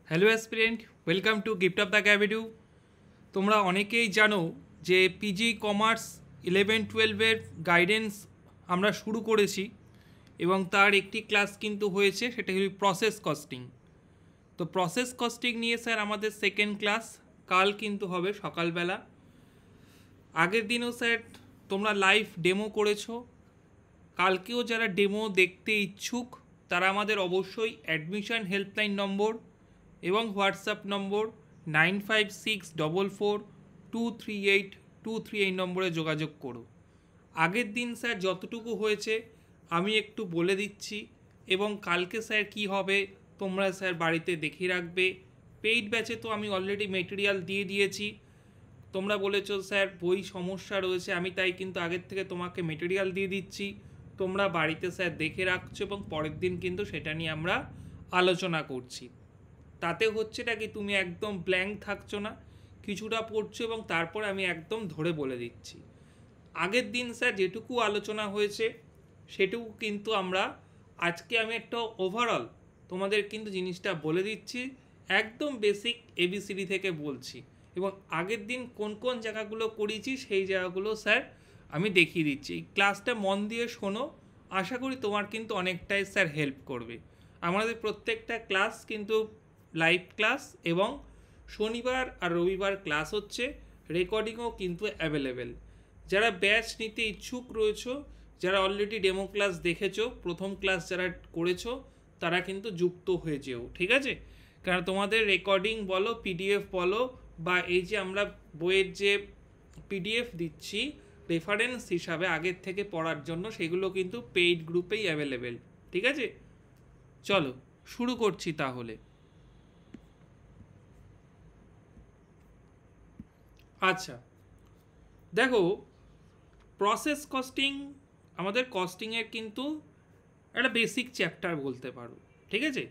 Hello aspirant, welcome to gift of the ক্যাভিডিউ। তোমরা অনেকেই জানো যে পিজি কমার্স 11-12-এর গাইডেন্স আমরা শুরু করেছি এবং তার একটি ক্লাস কিন্তু হয়েছে, সেটা হল প্রসেস কস্টিং। তো প্রসেস কস্টিং নিয়ে স্যার আমাদের সেকেন্ড ক্লাস কাল কিন্তু হবে সকালবেলা। আগের দিনও স্যার তোমরা লাইভ ডেমো করেছো, কালকেও যারা ডেমো দেখতে ইচ্ছুক তারা আমাদের অবশ্যই অ্যাডমিশন হেল্পলাইন নম্বর এবং হোয়াটসঅ্যাপ নম্বর 9564423823 এই নম্বরে যোগাযোগ করো। আগের দিন স্যার যতটুকু হয়েছে আমি একটু বলে দিচ্ছি, এবং কালকে স্যার কি হবে তোমরা স্যার বাড়িতে দেখে রাখবে। পেইড ব্যাচে তো আমি অলরেডি মেটেরিয়াল দিয়ে দিয়েছি, তোমরা বলেছো স্যার বই সমস্যা রয়েছে, আমি তাই কিন্তু আগের থেকে তোমাকে মেটেরিয়াল দিয়ে দিচ্ছি, তোমরা বাড়িতে স্যার দেখে রাখছো এবং পরের দিন কিন্তু সেটা নিয়ে আমরা আলোচনা করছি। তাতে হচ্ছেটা কি, তুমি একদম ব্ল্যাঙ্ক থাকছো না, কিছুটা পড়ছো এবং তারপরে আমি একদম ধরে বলে দিচ্ছি। আগের দিন স্যার যেটুকু আলোচনা হয়েছে সেটুকু কিন্তু আমরা আজকে আমি একটা ওভারঅল তোমাদের কিন্তু জিনিসটা বলে দিচ্ছি, একদম বেসিক এবিসিডি থেকে বলছি, এবং আগের দিন কোন কোন জায়গাগুলো করেছি সেই জায়গাগুলো স্যার আমি দেখিয়ে দিচ্ছি। এই ক্লাসটা মন দিয়ে শোনো, আশা করি তোমার কিন্তু অনেকটাই স্যার হেল্প করবে। আমাদের প্রত্যেকটা ক্লাস কিন্তু লাইভ ক্লাস, এবং শনিবার আর রবিবার ক্লাস হচ্ছে, রেকর্ডিংও কিন্তু অ্যাভেলেবেল। যারা ব্যাচ নিতে ইচ্ছুক রয়েছো, যারা অলরেডি ডেমো ক্লাস দেখেছো, প্রথম ক্লাস যারা করেছো, তারা কিন্তু যুক্ত হয়ে যেও, ঠিক আছে? কারণ তোমাদের রেকর্ডিং বলো, পিডিএফ বলো, বা এই যে আমরা বইয়ের যে পিডিএফ দিচ্ছি রেফারেন্স হিসাবে আগের থেকে পড়ার জন্য, সেগুলো কিন্তু পেইড গ্রুপেই অ্যাভেলেবেল, ঠিক আছে? চলো শুরু করছি তাহলে। আচ্ছা দেখো, প্রসেস কস্টিং আমাদের কস্টিংয়ের কিন্তু একটা বেসিক চ্যাপ্টার বলতে পারো, ঠিক আছে?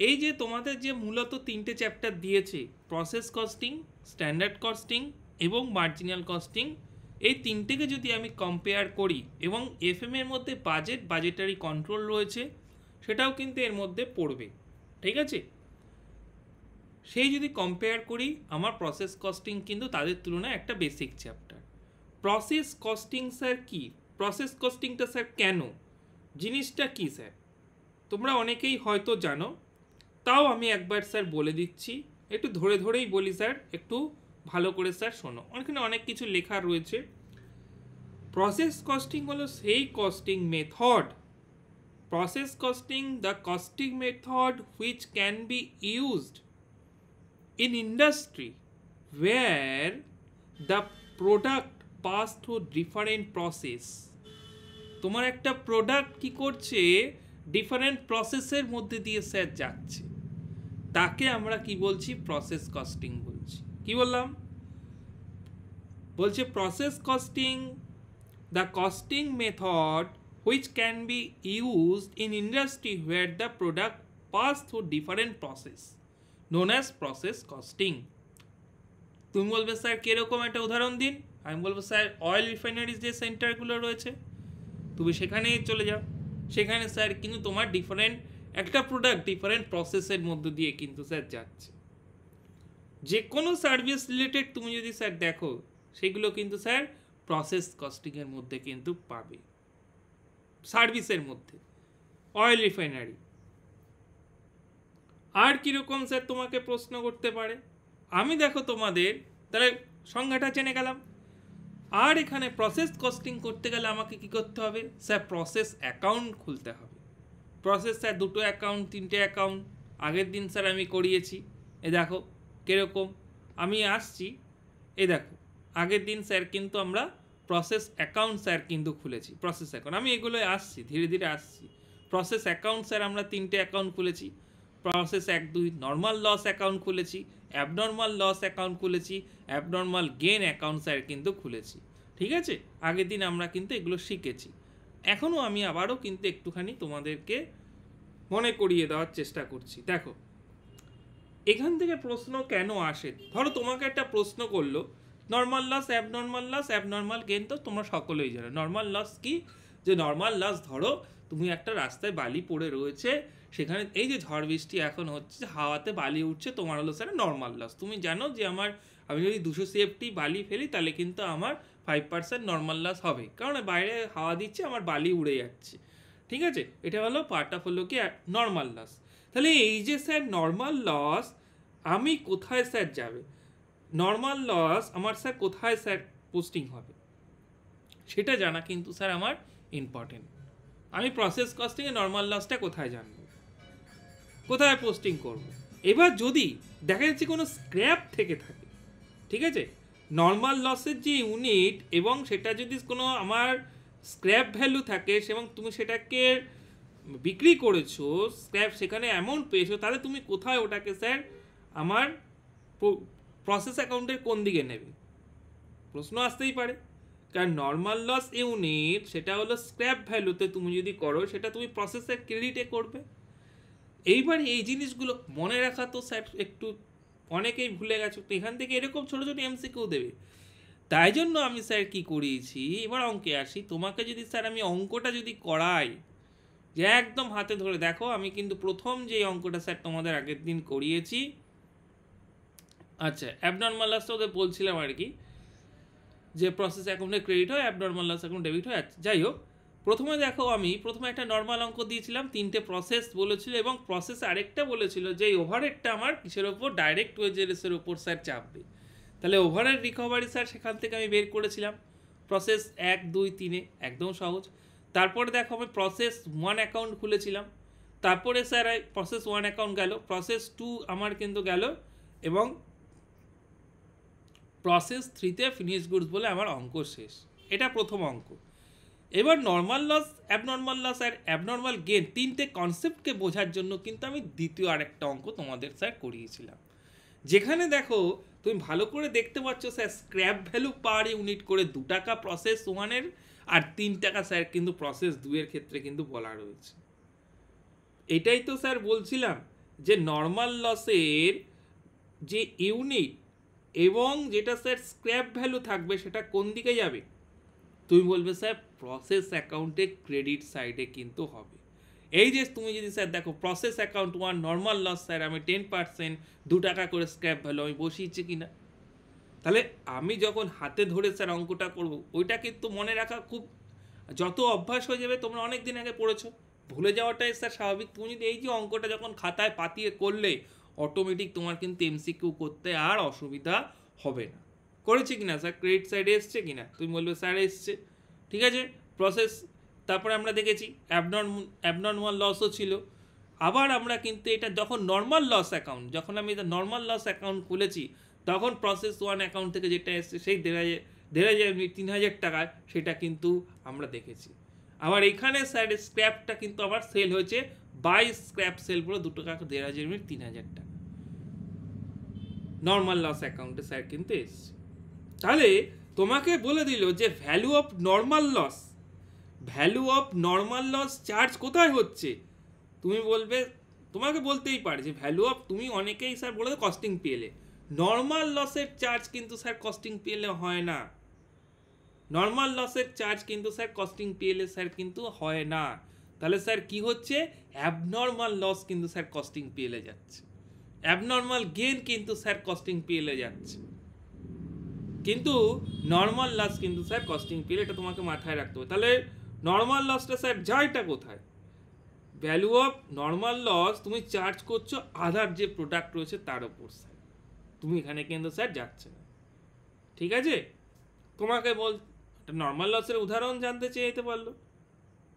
এই যে তোমাদের যে মূলত তিনটে চ্যাপ্টার দিয়েছে, প্রসেস কস্টিং, স্ট্যান্ডার্ড কস্টিং এবং মার্জিনাল কস্টিং, এই তিনটেকে যদি আমি কম্পেয়ার করি, এবং এফএম এর মধ্যে বাজেটারি কন্ট্রোল রয়েছে, সেটাও কিন্তু এর মধ্যে পড়বে, ঠিক আছে? সেই যদি কম্পেয়ার করি, আমার প্রসেস কস্টিং কিন্তু তাদের তুলনায় একটা basic chapter. Process costing sir কি, প্রসেস কস্টিংটা স্যার কেন, জিনিসটা কি স্যার তোমরা অনেকেই হয়তো জানো, তাও আমি একবার স্যার বলে দিচ্ছি, একটু ধরে ধরেই বলি স্যার, একটু ভালো করে স্যার শোনো, ওখানে অনেক কিছু লেখা রয়েছে। প্রসেস কস্টিং হলো সেই costing method, process costing the costing method which can be used in industry where the product pass through different process। তোমার একটা প্রোডাক্ট কি করছে, ডিফারেন্ট প্রসেসের মধ্যে দিয়ে স্যার যাচ্ছে, তাকে আমরা কি বলছি, প্রসেস কস্টিং বলছি। কি বললাম? বলছে process costing the costing method which can be used in industry where the product pass through different process known as process costing. তুমি বলবে স্যার কীরকম একটা উদাহরণ দিন, আমি বলবো স্যার অয়েল রিফাইনারিজ যে সেন্টারগুলো রয়েছে, তুমি সেখানেই চলে যাও, সেখানে স্যার কিন্তু তোমার ডিফারেন্ট একটা প্রোডাক্ট ডিফারেন্ট প্রসেসের মধ্য দিয়ে কিন্তু স্যার যাচ্ছে। যে কোনো সার্ভিস রিলেটেড তুমি যদি স্যার দেখো, সেগুলো কিন্তু স্যার প্রসেস কস্টিংয়ের মধ্যে কিন্তু পাবে, সার্ভিসের মধ্যে। অয়েল রিফাইনারি আর কীরকম স্যার তোমাকে প্রশ্ন করতে পারে, আমি দেখো তোমাদের তাহলে সংজ্ঞাটা জেনে গেলাম। আর এখানে প্রসেস কস্টিং করতে গেলে আমাকে কি করতে হবে স্যার, প্রসেস অ্যাকাউন্ট খুলতে হবে। প্রসেস স্যার দুটো অ্যাকাউন্ট, তিনটে অ্যাকাউন্ট আগের দিন স্যার আমি করিয়েছি। এ দেখো কীরকম আমি আসছি, এ দেখো আগের দিন স্যার কিন্তু আমরা প্রসেস অ্যাকাউন্ট স্যার কিন্তু খুলেছি, প্রসেস অ্যাকাউন্ট আমি এগুলোয় আসছি, ধীরে ধীরে আসছি। প্রসেস অ্যাকাউন্ট স্যার আমরা তিনটে অ্যাকাউন্ট খুলেছি, প্রসেস 1-2 নর্মাল লস অ্যাকাউন্ট খুলেছি, অ্যাবনর্মাল লস অ্যাকাউন্ট খুলেছি, অ্যাবনর্মাল গেন অ্যাকাউন্ট স্যার কিন্তু খুলেছি, ঠিক আছে? আগের দিন আমরা কিন্তু এগুলো শিখেছি। এখনও আমি আবারও কিন্তু একটুখানি তোমাদেরকে মনে করিয়ে দেওয়ার চেষ্টা করছি। দেখো এখান থেকে প্রশ্ন কেন আসে, ধরো তোমাকে একটা প্রশ্ন করলো normal loss, abnormal loss, abnormal gain তো তোমরা সকলেই জানো। নর্মাল লস কি, যে নর্মাল লস ধরো তুমি একটা রাস্তায় বালি পড়ে রয়েছে, সেখানে এই যে ঝড় বৃষ্টি এখন হচ্ছে, হাওয়াতে বালি উঠছে, তোমার হলো স্যার নর্মাল লস। তুমি জানো যে আমি যদি 200 CFT বালি ফেলি তাহলে কিন্তু আমার 5% নর্মাল লস হবে, কারণ বাইরে হাওয়া দিচ্ছে, আমার বালি উড়ে যাচ্ছে। ঠিক আছে, এটা হলো পার্ট অফ হলো কি নর্মাল লস। তাহলে এই যে স্যার নর্মাল লস আমি কোথায় স্যার যাবে, নর্মাল লস আমার স্যার কোথায় স্যার পোস্টিং হবে, সেটা জানা কিন্তু স্যার আমার ইম্পর্টেন্ট। আমি প্রসেস কস্টিংয়ে নর্মাল লসটা কোথায় জানবো, কোথায় পোস্টিং করব। এবার যদি দেখা যাচ্ছে কোনো স্ক্র্যাপ থেকে থাকে, ঠিক আছে, নর্মাল লসের যে ইউনিট এবং সেটা যদি কোনো আমার স্ক্র্যাপ ভ্যালু থাকে এবং তুমি সেটাকে বিক্রি করেছো, স্ক্র্যাপ সেখানে অ্যামাউন্ট পেয়েছো, তাহলে তুমি কোথায় ওটাকে স্যার আমার প্রসেস অ্যাকাউন্টের কোন দিকে নেবে, প্রশ্ন আসতেই পারে। কারণ নর্মাল লস ইউনিট সেটা হলো স্ক্র্যাপ ভ্যালুতে তুমি যদি করো, সেটা তুমি প্রসেসের ক্রেডিটে করবে। এইবার এই জিনিসগুলো মনে রাখা তো স্যার একটু অনেকেই ভুলে গেছো, তো এখান থেকে এরকম ছোটো ছোটো এমসিকিউ দেবে। তাই জন্য আমি স্যার কি করিয়েছি, এবার অঙ্কে আসি। তোমাকে যদি স্যার আমি অঙ্কটা যদি করাই, যে একদম হাতে ধরে দেখো, আমি কিন্তু প্রথম যে অঙ্কটা স্যার তোমাদের আগের দিন করিয়েছি, আচ্ছা অ্যাবনর্মাল লসটা ওদের বলছিলাম আর কি, যে প্রসেস অ্যাকাউন্টে ক্রেডিট হয়, অ্যাবনর্মাল লস অ্যাকাউন্ট ডেবিট হয়। যাই হোক, প্রথমে দেখো আমি প্রথমে একটা নর্মাল অঙ্ক দিয়েছিলাম, 3টে প্রসেস বলেছিল, এবং প্রসেস আরেকটা বলেছিল যে এই ওভারহেডটা আমার কিসের ওপর, ডাইরেক্ট ওয়েজেসের ওপর স্যার চাপবে। তাহলে ওভারহেড রিকভারি স্যার সেখান থেকে আমি বের করেছিলাম প্রসেস 1, 2, 3-এ, একদম সহজ। তারপরে দেখো আমি প্রসেস 1 অ্যাকাউন্ট খুলেছিলাম, তারপরে স্যার প্রসেস 1 অ্যাকাউন্ট গেল, প্রসেস 2 আমার কিন্তু গেল, এবং প্রসেস 3-তে ফিনিশ গুডস বলে আমার অঙ্ক শেষ। এটা প্রথম অঙ্ক। এবার নর্মাল লস, অ্যাবনর্মাল লস আর অ্যাবনর্মাল গেন, 3টে কনসেপ্টকে বোঝার জন্য কিন্তু আমি দ্বিতীয় আরেকটা অঙ্ক তোমাদের স্যার করিয়েছিলাম, যেখানে দেখো তুমি ভালো করে দেখতে পাচ্ছ sir scrap value per unit করে 2 টাকা প্রসেস 1-এর, আর 3 টাকা স্যার কিন্তু প্রসেস 2-এর ক্ষেত্রে কিন্তু বলা রয়েছে। এটাই তো স্যার বলছিলাম যে নর্মাল লসের যে ইউনিট এবং যেটা স্যার স্ক্র্যাপ ভ্যালু থাকবে সেটা কোন দিকে যাবে, তুমি বলবে স্যার প্রসেস অ্যাকাউন্টে ক্রেডিট সাইডে কিন্তু হবে। এই যে তুমি যদি স্যার দেখো process account 1 normal loss sir আমি 10% 2 টাকা করে স্ক্র্যাপ ভ্যালু আমি বসিয়েছি কিনা, তাহলে আমি যখন হাতে ধরে স্যার অঙ্কটা করব, ওইটা কিন্তু মনে রাখা খুব, যত অভ্যাস হয়ে যাবে, তোমরা অনেক দিন আগে পড়েছো, ভুলে যাওয়াটাই স্যার স্বাভাবিক। তুমি যদি এই যে অঙ্কটা যখন খাতায় পাতিয়ে করলে, অটোমেটিক তোমার কিন্তু এমসিকিউ করতে আর অসুবিধা হবে না। করেছে কিনা স্যার, ক্রেডিট সাইডে এসছে কিনা, তুমি বলবে স্যার এসছে, ঠিক আছে। প্রসেস, তারপরে আমরা দেখেছি অ্যাবনর্মাল লসও ছিল। আবার আমরা কিন্তু এটা যখন নর্মাল লস অ্যাকাউন্ট, যখন আমি এটা নর্মাল লস অ্যাকাউন্ট খুলেছি, তখন প্রসেস 1 অ্যাকাউন্ট থেকে যেটা এসছে সেই 3,000 টাকায়, সেটা কিন্তু আমরা দেখেছি। আবার এখানে স্যার স্ক্র্যাপটা কিন্তু আবার সেল হয়েছে, বাই স্ক্র্যাপ সেল বলে 2 টাকা 1,500 3,000 টাকা নর্মাল লস অ্যাকাউন্টে স্যার কিন্তু এসছে। তাহলে তোমাকে বলে দিল যে value of normal loss charge কোথায় হচ্ছে, তুমি বলবে, তোমাকে বলতেই পারে যে ভ্যালু অফ, তুমি অনেকেই স্যার বলে কস্টিং পিএলে, নর্মাল লসের চার্জ কিন্তু স্যার কস্টিং পিএলে হয় না, নর্মাল লসের চার্জ কিন্তু স্যার কস্টিং পিএলে স্যার কিন্তু হয় না। তাহলে স্যার কি হচ্ছে, অ্যাবনর্মাল লস কিন্তু স্যার কস্টিং পিএলে যাচ্ছে, অ্যাবনর্মাল গেন কিন্তু স্যার কস্টিং পিএলে যাচ্ছে, কিন্তু নর্মাল লস কিন্তু স্যার কস্টিং পিএল, এটা তোমাকে মাথায় রাখতে হবে। তাহলে নর্মাল লসটা স্যার যায়টা কোথায়, ভ্যালু অফ নর্মাল লস তুমি চার্জ করছো আদার যে প্রোডাক্ট রয়েছে তার উপর স্যার, তুমি এখানে কিন্তু স্যার যাচ্ছে না, ঠিক আছে। তোমাকে নর্মাল লসের উদাহরণ জানতে চাইতে পারলো,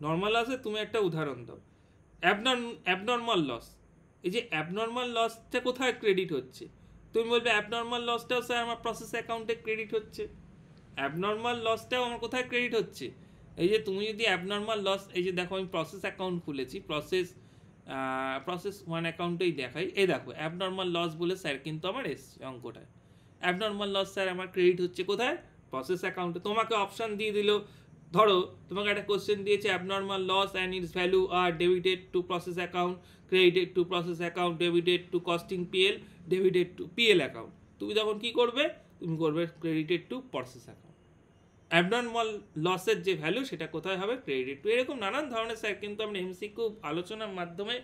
নর্মাল লসে তুমি একটা উদাহরণ দাও। অ্যাবনর্মাল লস, এই যে অ্যাবনর্মাল লসটা কোথায় ক্রেডিট হচ্ছে, তুমি বলবে অ্যাবনর্মাল লসটাও স্যার আমার প্রসেস অ্যাকাউন্টে ক্রেডিট হচ্ছে, অ্যাবনর্মাল লসটাও আমার কোথায় ক্রেডিট হচ্ছে, এই যে তুমি যদি অ্যাবনর্মাল লস, এই যে দেখো আমি প্রসেস অ্যাকাউন্ট খুলেছি, প্রসেস 1 অ্যাকাউন্টেই দেখাই, এই দেখো অ্যাবনর্মাল লস বলে স্যার কিন্তু আমার এসছে অঙ্কটায়, অ্যাবনর্মাল লস স্যার আমার ক্রেডিট হচ্ছে কোথায়, প্রসেস অ্যাকাউন্টে। তোমাকে অপশান দিয়ে দিল, ধরো তোমাকে একটা কোশ্চেন দিয়েছে, abnormal loss and its value are debited to process account, credited to process account, debited to costing P L, debited to P L account. তুমি তখন কি করবে, তুমি করবে credited to process account. Abnormal লসের যে ভ্যালু সেটা কোথায় হবে, ক্রেডিট টু। এরকম নানান ধরনের স্যার কিন্তু আমরা এমসিকিউ আলোচনার মাধ্যমে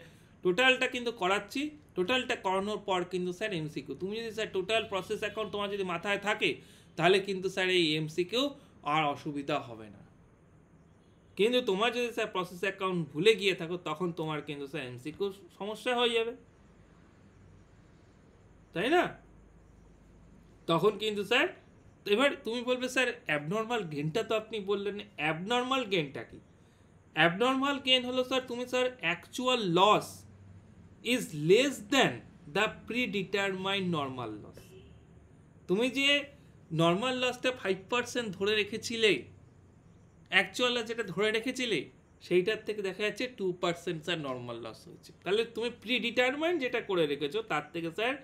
টোটালটা কিন্তু করাচ্ছি, টোটালটা করানোর পর কিন্তু স্যার এমসিকিউ। তুমি যদি স্যার টোটাল প্রসেস অ্যাকাউন্ট তোমার যদি মাথায় থাকে তাহলে কিন্তু স্যার এই এমসিকিউ আর অসুবিধা হবে না। কিন্তু তোমার যদি স্যার প্রসেস অ্যাকাউন্ট ভুলে গিয়ে থাকো তখন তোমার কিন্তু স্যার এমসিকিউ সমস্যা হয়ে যাবে, তাই না? তখন কিন্তু স্যার এবার তুমি বলবে স্যার অ্যাবনর্মাল গেনটা তো আপনি বললেন, অ্যাবনর্মাল গেনটা কি? অ্যাবনর্মাল গেন হলো স্যার তুমি sir actual loss is less than the predetermined normal loss. তুমি যে নর্মাল লসটা 5% ধরে রেখেছিলে, অ্যাকচুয়াল লস যেটা ধরে রেখেছিলে সেইটার থেকে দেখা যাচ্ছে 2% স্যার নর্মাল লস হয়েছে। তাহলে তুমি প্রিডিটারমাইন্ড যেটা করে রেখেছো তার থেকে স্যার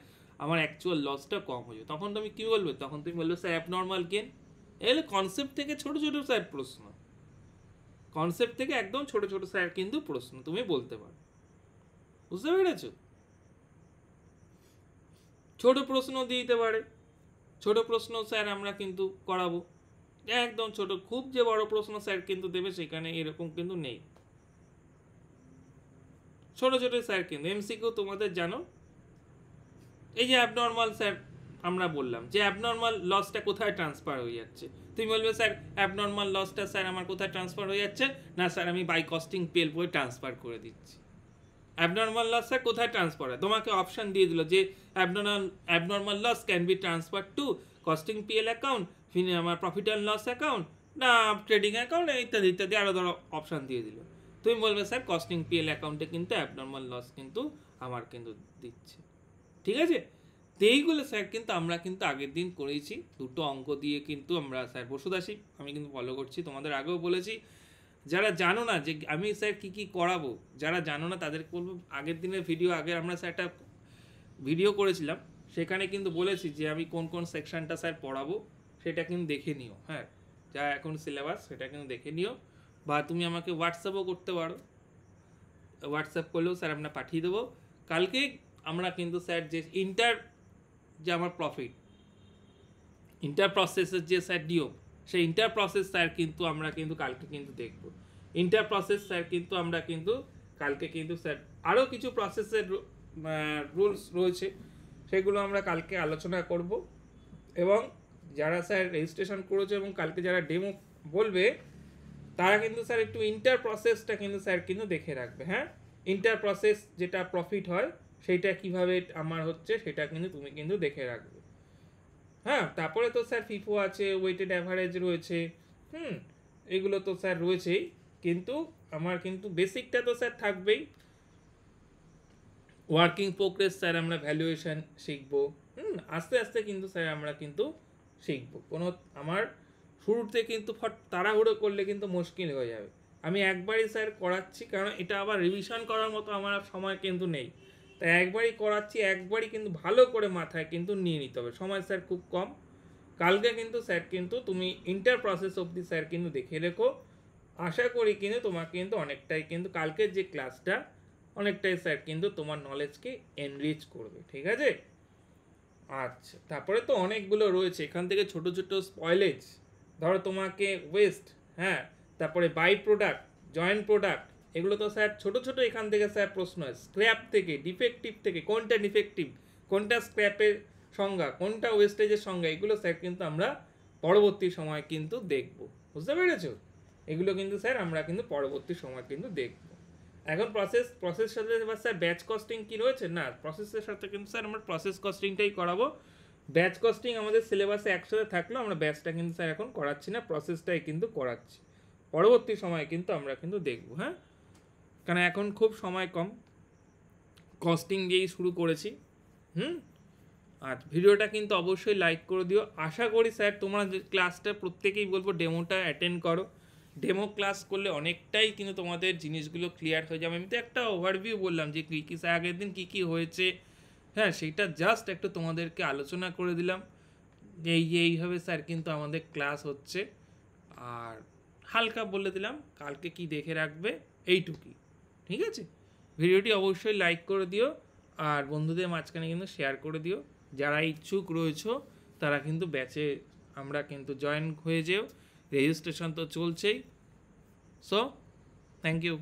আমার অ্যাকচুয়াল লসটা কম হয়েছে। তখন তুমি কী বলবে? তখন তুমি বলবে স্যার অ্যাবনর্মাল গেন। এগুলো কনসেপ্ট থেকে ছোট ছোট স্যার প্রশ্ন, কনসেপ্ট থেকে একদম ছোট ছোট স্যার কিন্তু প্রশ্ন তুমি বলতে পারো, বুঝতে পেরেছো? ছোট প্রশ্ন দিতে পারে, ছোট প্রশ্ন স্যার আমরা কিন্তু করাবো, একদম ছোট। খুব যে বড় প্রশ্ন স্যার কিন্তু দেবে সেখানে এরকম কিন্তু নেই, ছোট ছোট স্যার কিন্তু এমসিকিউ তোমাদের জানো। এই যে অ্যাবনর্মাল স্যার আমরা বললাম যে অ্যাবনর্মাল লসটা কোথায় ট্রান্সফার হয়ে যাচ্ছে, তুমি বলবে স্যার অ্যাবনর্মাল লসটা স্যার আমার কোথায় ট্রান্সফার হয়ে যাচ্ছে? না স্যার আমি বাই কস্টিং পিএল বই ট্রান্সফার করে দিচ্ছি। অ্যাবনর্মাল লস স্যার কোথায় ট্রান্সফার হয়? তোমাকে অপশন দিয়ে দিল যে abnormal loss can be transfer to costing P L account, আমার প্রফিট অ্যান্ড লস অ্যাকাউন্ট, না ট্রেডিং অ্যাকাউন্ট, ইত্যাদি ইত্যাদি আরও ধরো অপশান দিয়ে দিল। তুমি বলবে স্যার কস্টিং পিএল অ্যাকাউন্টে কিন্তু অ্যাবনর্মাল লস কিন্তু আমার কিন্তু দিচ্ছে, ঠিক আছে? তো এইগুলো স্যার কিন্তু আমরা কিন্তু আগের দিন করেছি, দুটো অঙ্ক দিয়ে কিন্তু আমরা স্যার বসুদাসী আমি কিন্তু ফলো করছি। তোমাদের আগেও বলেছি, যারা জানো না যে আমি স্যার কী কী করাবো, যারা জানো না তাদেরকে বলবো আগের দিনের ভিডিও, আগে আমরা স্যার একটা ভিডিও করেছিলাম সেখানে কিন্তু বলেছি যে আমি কোন কোন সেকশনটা স্যার পড়াবো সেটা কিন্তু দেখে নিও। হ্যাঁ, যা এখন সিলেবাস সেটা কিন্তু দেখে নিও, বা তুমি আমাকে হোয়াটসঅ্যাপও করতে পারো, হোয়াটসঅ্যাপ করলেও স্যার আমরা পাঠিয়ে দেবো। কালকে আমরা কিন্তু স্যার যে যে আমার প্রফিট ইন্টার প্রসেসের যে স্যার নিয়ম, সেই ইন্টার প্রসেস স্যার কিন্তু আমরা কিন্তু কালকে কিন্তু দেখব। ইন্টার প্রসেস স্যার কিন্তু আমরা কিন্তু কালকে কিন্তু স্যার আরও কিছু প্রসেসের রুলস রয়েছে সেগুলো আমরা কালকে আলোচনা করব। এবং যারা স্যার রেজিস্ট্রেশন করেছে এবং কালকে যারা ডেমো বলবে তারা কিন্তু স্যার একটু ইন্টার প্রসেসটা কিন্তু স্যার কিন্তু দেখে রাখবে। হ্যাঁ, ইন্টার প্রসেস যেটা প্রফিট হয় সেইটা কিভাবে আমার হচ্ছে সেটা কিন্তু তুমি কিন্তু দেখে রাখবে। হ্যাঁ, তারপরে তো স্যার ফিফো আছে, ওয়েটেড অ্যাভারেজ রয়েছে, এগুলো তো স্যার রয়েছেই, কিন্তু আমার কিন্তু বেসিকটা তো স্যার থাকবেই। ওয়ার্কিং প্রোগ্রেস স্যার আমরা ভ্যালুয়েশন শিখবো, আস্তে আস্তে কিন্তু স্যার আমরা কিন্তু শিখবো। কোনো আমার শুরুতে কিন্তু তাড়াহুড়ো করলে কিন্তু মুশকিল হয়ে যাবে। আমি একবারই স্যার করাচ্ছি, কারণ এটা আবার রিভিশন করার মতো আমার সময় কিন্তু নেই, তাই একবারই করাচ্ছি, একবারই কিন্তু ভালো করে মাথায় কিন্তু নিয়ে নিতে হবে, সময় স্যার খুব কম। কালকে কিন্তু স্যার কিন্তু তুমি ইন্টার প্রসেস অবধি স্যার কিন্তু দেখে রেখো, আশা করি কিন্তু তোমার কিন্তু অনেকটাই কিন্তু কালকের যে ক্লাসটা অনেকটাই স্যার কিন্তু তোমার নলেজকে এনরিচ করবে, ঠিক আছে? আচ্ছা, তারপরে তো অনেকগুলো রয়েছে এখান থেকে ছোট ছোট স্পয়েলেজ, ধরো তোমাকে ওয়েস্ট, হ্যাঁ, তারপরে বাই প্রোডাক্ট, জয়েন্ট প্রোডাক্ট, এগুলো তো স্যার ছোট ছোট এখান থেকে স্যার প্রশ্ন হয়। স্ক্র্যাপ থেকে, ডিফেক্টিভ থেকে, কোনটা ডিফেক্টিভ, কোনটা স্ক্র্যাপের সংজ্ঞা, কোনটা ওয়েস্টেজের সংজ্ঞা, এগুলো স্যার কিন্তু আমরা পরবর্তী সময় কিন্তু দেখব, বুঝতে পেরেছ? এগুলো কিন্তু স্যার আমরা কিন্তু পরবর্তী সময় কিন্তু দেখব। এখন প্রসেস সাথে এবার স্যার ব্যাচ কস্টিং কি রয়েছে? না, প্রসেসের সাথে কিন্তু স্যার আমরা প্রসেস কস্টিংটাই করাবো। ব্যাচ কস্টিং আমাদের সিলেবাসে একসাথে থাকলেও আমরা ব্যাচটা কিন্তু স্যার এখন করাচ্ছি না, প্রসেসটাই কিন্তু করাচ্ছি, পরবর্তী সময়ে কিন্তু আমরা কিন্তু দেখব। হ্যাঁ, কারণ এখন খুব সময় কম, কস্টিং দিয়েই শুরু করেছি। আর ভিডিওটা কিন্তু অবশ্যই লাইক করে দিও। আশা করি স্যার তোমরা ক্লাসটা প্রত্যেকেই বলবো ডেমোটা অ্যাটেন্ড করো, ডেমো ক্লাস করলে অনেকটাই কিন্তু তোমাদের জিনিসগুলো ক্লিয়ার হয়ে যাবে। আমি তো একটা ওভারভিউ বললাম যে কী কী আগের দিন কী কী হয়েছে, হ্যাঁ, সেইটা জাস্ট একটু তোমাদেরকে আলোচনা করে দিলাম এইভাবে স্যার কিন্তু আমাদের ক্লাস হচ্ছে। আর হালকা বলে দিলাম কালকে কি দেখে রাখবে, এইটুকুই, ঠিক আছে? ভিডিওটি অবশ্যই লাইক করে দিও আর বন্ধুদের মাঝখানে কিন্তু শেয়ার করে দিও। যারা ইচ্ছুক রয়েছো তারা কিন্তু ব্যাচে আমরা কিন্তু জয়েন হয়ে যেও, রেজিস্ট্রেশন তো চলছেই। So thank you.